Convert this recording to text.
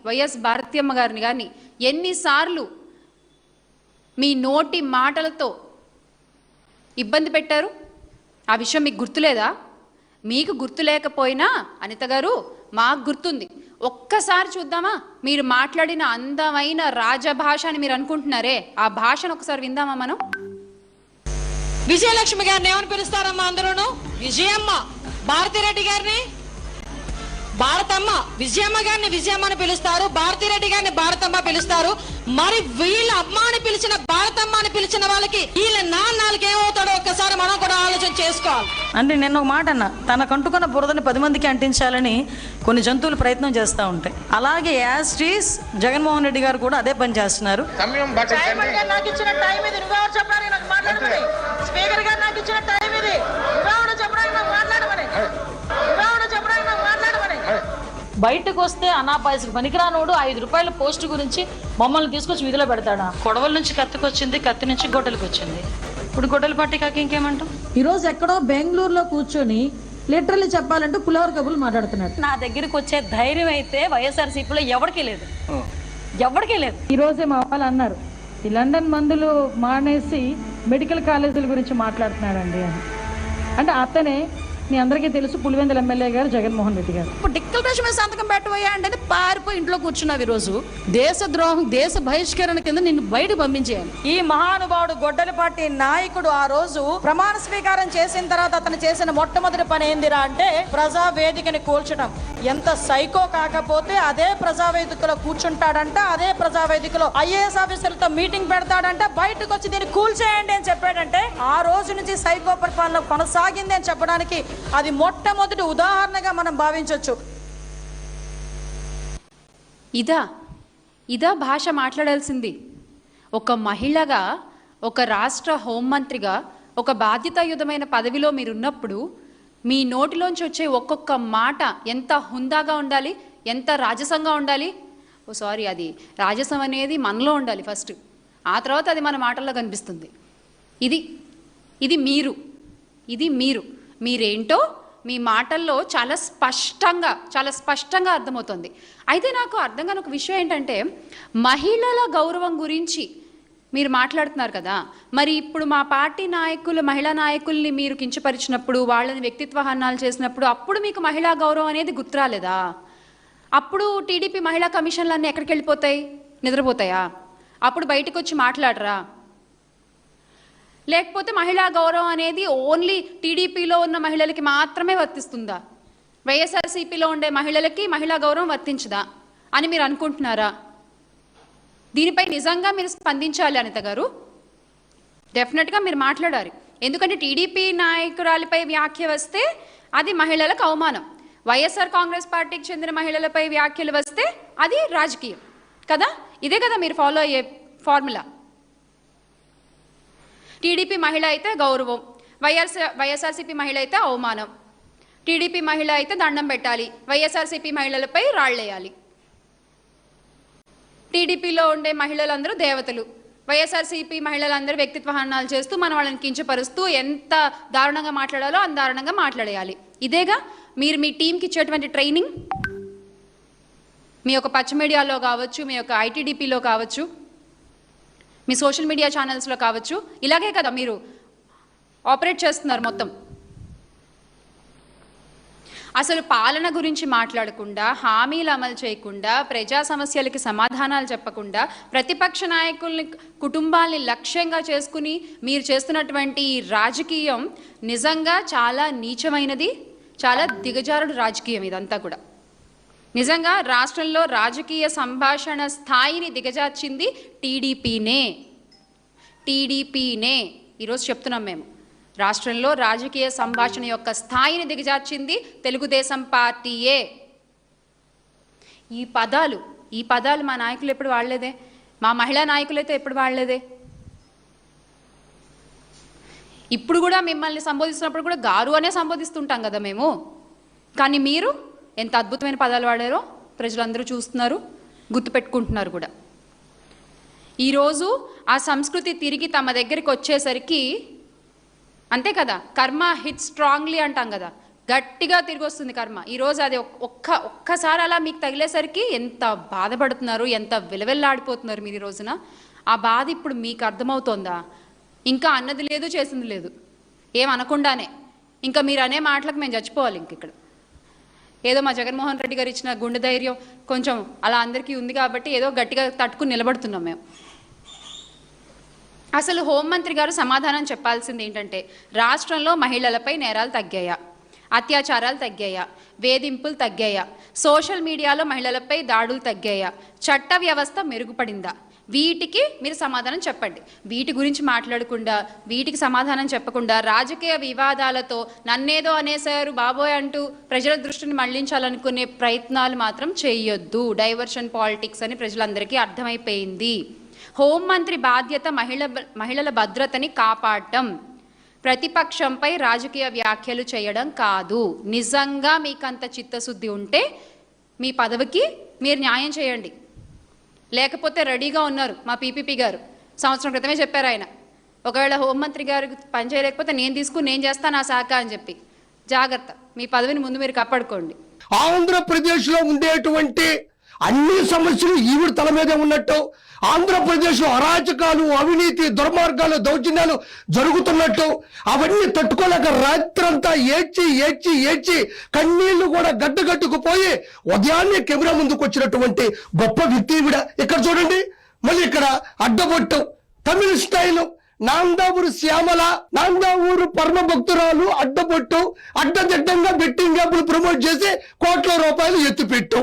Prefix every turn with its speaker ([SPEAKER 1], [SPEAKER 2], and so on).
[SPEAKER 1] YS Bharatamma గారిని కానీ ఎన్నిసార్లు మీ నోటి మాటలతో ఇబ్బంది పెట్టారు? ఆ విషయం మీకు గుర్తులేదా? మీకు గుర్తు లేకపోయినా అనిత గారు మాకు గుర్తుంది. ఒక్కసారి చూద్దామా మీరు మాట్లాడిన అందమైన రాజభాష అని మీరు అనుకుంటున్నారే, ఆ భాషను ఒకసారి విందామా మనం?
[SPEAKER 2] విజయలక్ష్మి గారిని ఏమని పిలుస్తారమ్మా? అందరూను విజయమ్మ. భారతిరెడ్డి గారిని భారతమ్మ. విజయమ్మ గారిని విజయమ్మ అని పిలుస్తారు, భారతిరెడ్డి గారిని భారతమ్మ పిలుస్తారు. మరి వీళ్ళ అమ్మ అని పిలిచిన భారతమ్మ అని పిలిచిన వాళ్ళకి వీళ్ళ నాన్నలకి ఏమవుతాడో ఒక్కసారి మనం కూడా ఆలోచన చేసుకోవాలి.
[SPEAKER 3] అంటే నేను ఒక మాట అన్న, తనకంటుకున్న బురదని 10 మందికి అంటించాలని కొన్ని జంతువులు ప్రయత్నం చేస్తూ ఉంటాయి. అలాగే యాస్టీస్ జగన్మోహన్ రెడ్డి గారు కూడా అదే పని చేస్తున్నారు. బయటకు వస్తే అనాపాయసకు పనికిరానోడు 5 రూపాయల పోస్ట్ గురించి మమ్మల్ని తీసుకొచ్చి వీధిలో పెడతాడా? కొడవల నుంచి కత్తికి వచ్చింది, కత్తి నుంచి గొడ్డలికి వచ్చింది. ఇప్పుడు గొడ్డలి పట్టి కాక ఇంకేమంటాం?
[SPEAKER 4] ఈరోజు ఎక్కడో బెంగళూరులో కూర్చొని లిటరల్లీ చెప్పాలంటే పులిహోర కబుర్లు మాట్లాడుతున్నాడు.
[SPEAKER 3] నా దగ్గరికి వచ్చే ధైర్యం అయితే వైఎస్ఆర్సీపీలో ఎవరికీ లేదు, ఎవరికీ లేదు.
[SPEAKER 4] ఈ రోజే మా వాళ్ళు అన్నారు, ఈ లండన్ మందులు మానేసి మెడికల్ కాలేజీల గురించి మాట్లాడుతున్నాడండి అని. అంటే అతనే మీ అందరికీ తెలుసు పులివెందుల ఎమ్మెల్యే గారు జగన్మోహన్ రెడ్డి గారు.
[SPEAKER 3] ఇప్పుడు డిక్లరేషన్ మీద సంతకం పెట్టబోయా అంటే పారిపోయి ఇంట్లో కూర్చున్నావు. ఈరోజు దేశద్రోహం, దేశ బహిష్కరణ కింద నిన్ను బయటకు పంపించేయాలి. ఈ మహానుభావుడు గొడ్డలిపాటి నాయకుడు ఆ రోజు ప్రమాణ స్వీకారం చేసిన తర్వాత అతను చేసిన మొట్టమొదటి పని ఏందిరా అంటే ప్రజా వేదికని కూల్చడం. ఎంత సైకో కాకపోతే అదే ప్రజావేదికలో కూర్చుంటాడంట, అదే ప్రజావేదికలో ఐఏఎస్ ఆఫీసర్లతో మీటింగ్ పెడతాడంట, బయటకు వచ్చి దీన్ని కూల్చేయండి అని చెప్పాడంటే ఆ రోజు నుంచి సైకో పరిపాలన కొనసాగింది అని చెప్పడానికి అది మొట్టమొదటి ఉదాహరణగా మనం భావించవచ్చు.
[SPEAKER 1] ఇదా భాష మాట్లాడాల్సింది? ఒక మహిళగా, ఒక రాష్ట్ర హోంమంత్రిగా, ఒక బాధ్యతాయుతమైన పదవిలో మీరున్నప్పుడు మీ నోటిలోంచి వచ్చే ఒక్కొక్క మాట ఎంత హుందాగా ఉండాలి, ఎంత రాజసంగా ఉండాలి. అది రాజసం అనేది మనలో ఉండాలి ఫస్ట్, ఆ తర్వాత అది మన మాటల్లో కనిపిస్తుంది. ఇది మీరు మీరేంటో మీ మాటల్లో చాలా స్పష్టంగా అర్థమవుతుంది. అయితే నాకు అర్థం కాని ఒక విషయం ఏంటంటే, మహిళల గౌరవం గురించి మీరు మాట్లాడుతున్నారు కదా, మరి ఇప్పుడు మా పార్టీ నాయకులు, మహిళా నాయకుల్ని మీరు కించపరిచినప్పుడు, వాళ్ళని వ్యక్తిత్వ హననాలు చేసినప్పుడు అప్పుడు మీకు మహిళా గౌరవం అనేది గుర్తురాలేదా? అప్పుడు టీడీపీ మహిళా కమిషన్లన్నీ ఎక్కడికి వెళ్ళిపోతాయి? నిద్రపోతాయా? అప్పుడు బయటకు వచ్చి మాట్లాడరా? లేకపోతే మహిళా గౌరవం అనేది ఓన్లీ టీడీపీలో ఉన్న మహిళలకి మాత్రమే వర్తిస్తుందా? వైఎస్ఆర్సీపీలో ఉండే మహిళలకి మహిళా గౌరవం వర్తించదా అని మీరు అనుకుంటున్నారా? దీనిపై నిజంగా మీరు స్పందించాలి అనిత గారు. డెఫినెట్గా మీరు మాట్లాడాలి. ఎందుకంటే టీడీపీ నాయకురాలిపై వ్యాఖ్య వస్తే అది మహిళలకు అవమానం, వైఎస్ఆర్ కాంగ్రెస్ పార్టీకి చెందిన మహిళలపై వ్యాఖ్యలు వస్తే అది రాజకీయం కదా. ఇదే కదా మీరు ఫాలో అయ్యే ఫార్ములా. టీడీపీ మహిళ అయితే గౌరవం, వైఎస్ఆర్సీపీ మహిళ అయితే అవమానం. టీడీపీ మహిళ అయితే దండం పెట్టాలి, వైఎస్ఆర్సీపీ మహిళలపై రాళ్ళేయాలి. టీడీపీలో ఉండే మహిళలందరూ దేవతలు, వైఎస్ఆర్సీపీ మహిళలందరూ వ్యక్తిత్వ హననాలు చేస్తూ మన వాళ్ళని కించపరుస్తూ ఎంత దారుణంగా మాట్లాడాలో అంత దారుణంగా మాట్లాడేయాలి. ఇదేగా మీరు మీ టీంకి ఇచ్చేటువంటి ట్రైనింగ్. మీ యొక్క పచ్చ మీడియాలో కావచ్చు, మీ యొక్క ఐటీడీపీలో కావచ్చు, మీ సోషల్ మీడియా ఛానల్స్లో కావచ్చు, ఇలాగే కదా మీరు ఆపరేట్ చేస్తున్నారు మొత్తం. అసలు పాలన గురించి మాట్లాడకుండా, హామీలు అమలు చేయకుండా, ప్రజా సమస్యలకి సమాధానాలు చెప్పకుండా, ప్రతిపక్ష నాయకుల్ని, కుటుంబాల్ని లక్ష్యంగా చేసుకుని మీరు చేస్తున్నటువంటి రాజకీయం నిజంగా చాలా నీచమైనది, చాలా దిగజారుడు రాజకీయం ఇదంతా కూడా. నిజంగా రాష్ట్రంలో రాజకీయ సంభాషణ స్థాయిని దిగజార్చింది టీడీపీనే. ఈరోజు చెప్తున్నాం మేము, రాష్ట్రంలో రాజకీయ సంభాషణ యొక్క స్థాయిని దిగజార్చింది తెలుగుదేశం పార్టీయే. ఈ పదాలు మా నాయకులు ఎప్పుడు వాడలేదే, మా మహిళా నాయకులైతే ఎప్పుడు వాడలేదే. ఇప్పుడు కూడా మిమ్మల్ని సంబోధిస్తున్నప్పుడు కూడా గారు అనే సంబోధిస్తుంటాం కదా మేము. కానీ మీరు ఎంత అద్భుతమైన పదాలు వాడారో ప్రజలందరూ చూస్తున్నారు, గుర్తుపెట్టుకుంటున్నారు కూడా. ఈరోజు ఆ సంస్కృతి తిరిగి తమ దగ్గరికి వచ్చేసరికి అంతే కదా, కర్మ హిట్ స్ట్రాంగ్లీ అంటాం కదా, గట్టిగా తిరిగి వస్తుంది కర్మ. ఈరోజు అది ఒక్కసారి అలా మీకు తగిలేసరికి ఎంత బాధపడుతున్నారు, ఎంత విలవెల్లాడిపోతున్నారు మీరు ఈ రోజున. ఆ బాధ ఇప్పుడు మీకు అర్థమవుతోందా? ఇంకా అన్నది లేదు, చేసింది లేదు, ఏమనకుండానే ఇంకా మీరు అనే మాటలకు మేము చచ్చిపోవాలి. ఇంక ఇక్కడ ఏదో మా జగన్మోహన్ రెడ్డి గారు ఇచ్చిన గుండె ధైర్యం కొంచెం అలా అందరికీ ఉంది కాబట్టి ఏదో గట్టిగా తట్టుకుని నిలబడుతున్నాం మేము. అసలు హోంమంత్రి గారు సమాధానం చెప్పాల్సింది ఏంటంటే, రాష్ట్రంలో మహిళలపై నేరాలు తగ్గాయా, అత్యాచారాలు తగ్గాయా, వేధింపులు తగ్గాయా, సోషల్ మీడియాలో మహిళలపై దాడులు తగ్గాయా, చట్ట వ్యవస్థ మెరుగుపడిందా? వీటికి మీరు సమాధానం చెప్పండి. వీటి గురించి మాట్లాడకుండా, వీటికి సమాధానం చెప్పకుండా రాజకీయ వివాదాలతో నన్నేదో అనేసారు బాబోయ్ అంటూ ప్రజల దృష్టిని మళ్లించాలనుకునే ప్రయత్నాలు మాత్రం చేయొద్దు. డైవర్షన్ పాలిటిక్స్ అని ప్రజలందరికీ అర్థమైపోయింది. హోంమంత్రి బాధ్యత మహిళల భద్రతని కాపాడటం, ప్రతిపక్షంపై రాజకీయ వ్యాఖ్యలు చేయడం కాదు. నిజంగా మీకంత చిత్తశుద్ధి ఉంటే మీ పదవికి మీరు న్యాయం చేయండి. లేకపోతే రెడీగా ఉన్నారు మా పీపీపీ గారు, సంవత్సరం క్రితమే చెప్పారు ఆయన, ఒకవేళ హోంమంత్రి గారు పనిచేయలేకపోతే నేను చేస్తాను ఆ శాఖ అని చెప్పి. జాగ్రత్త, మీ పదవిని ముందు మీరు కాపాడుకోండి.
[SPEAKER 5] ఆంధ్రప్రదేశ్లో ఉండేటువంటి అన్ని సమస్యలు ఈవిడ తల మీదే ఉన్నట్టు, ఆంధ్రప్రదేశ్లో అరాచకాలు, అవినీతి, దుర్మార్గాలు, దౌర్జన్యాలు జరుగుతున్నట్టు, అవన్నీ తట్టుకోలేక రాత్రంతా ఏడ్చి కన్నీళ్లు కూడా గడ్డగట్టుకుపోయి ఉదయాన్నే కెమెరా ముందుకు వచ్చినటువంటి గొప్ప వ్యక్తి ఈవిడ. ఇక్కడ చూడండి, మళ్ళీ ఇక్కడ అడ్డబొట్టు, తమిళ స్టైలు, నాందావూరు శ్యామల, నాందావూరు పరమ భక్తురాలు, అడ్డబొట్టు, అడ్డదిడ్డంగా బెట్టింగ్ యాప్లు ప్రమోట్ చేసి కోట్ల రూపాయలు ఎత్తిపెట్టు.